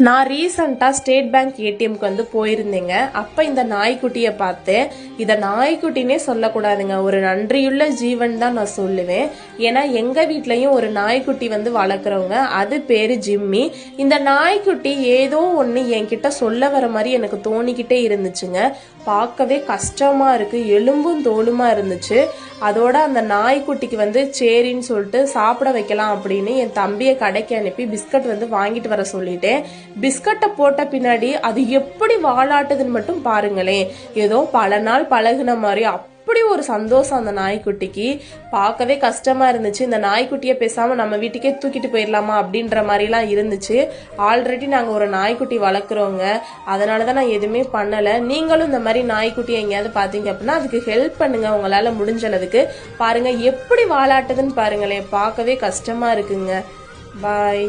நான் ரீசெண்டாக state bank ஏடிஎம்க்கு வந்து போயிருந்தேங்க. அப்போ இந்த நாய்க்குட்டியை பார்த்தேன். இதை நாய்க்குட்டினே சொல்லக்கூடாதுங்க, ஒரு நன்றியுள்ள ஜீவன் தான் நான் சொல்லுவேன். ஏன்னா எங்கள் வீட்லேயும் ஒரு நாய்க்குட்டி வந்து வளர்க்குறவங்க, அது பேர் ஜிம்மி. இந்த நாய்க்குட்டி ஏதோ ஒன்று என்கிட்ட சொல்ல வர மாதிரி எனக்கு தோணிக்கிட்டே இருந்துச்சுங்க. பார்க்கவே கஷ்டமாக இருக்குது, எலும்பும் தோலுமா இருந்துச்சு. அதோட அந்த நாய்க்குட்டிக்கு வந்து சரின்னு சொல்லிட்டு சாப்பிட வைக்கலாம் அப்படின்னு என் தம்பியை கடைக்கு அனுப்பி பிஸ்கட் வந்து வாங்கிட்டு வர சொல்லிட்டேன். பிஸ்கட்டை போட்ட பின்னாடி அது எப்படி வாலாட்டுதுன்னு மட்டும் பாருங்களேன். ஏதோ பல நாள் பழகுன மாதிரி அப்படி ஒரு சந்தோஷம் அந்த நாய்க்குட்டிக்கு. பார்க்கவே கஷ்டமா இருந்துச்சு. இந்த நாய்க்குட்டியை பேசாம நம்ம வீட்டுக்கே தூக்கிட்டு போயிடலாமா அப்படின்ற மாதிரிலாம் இருந்துச்சு. ஆல்ரெடி நாங்கள் ஒரு நாய்க்குட்டி வளர்க்குறோங்க, அதனாலதான் நான் எதுவுமே பண்ணலை. நீங்களும் இந்த மாதிரி நாய்க்குட்டி எங்கேயாவது பார்த்தீங்க அப்படின்னா அதுக்கு ஹெல்ப் பண்ணுங்க உங்களால முடிஞ்ச அளவுக்கு. பாருங்க எப்படி வாலாட்டுதுன்னு பாருங்களேன், பார்க்கவே கஷ்டமா இருக்குங்க. பாய்.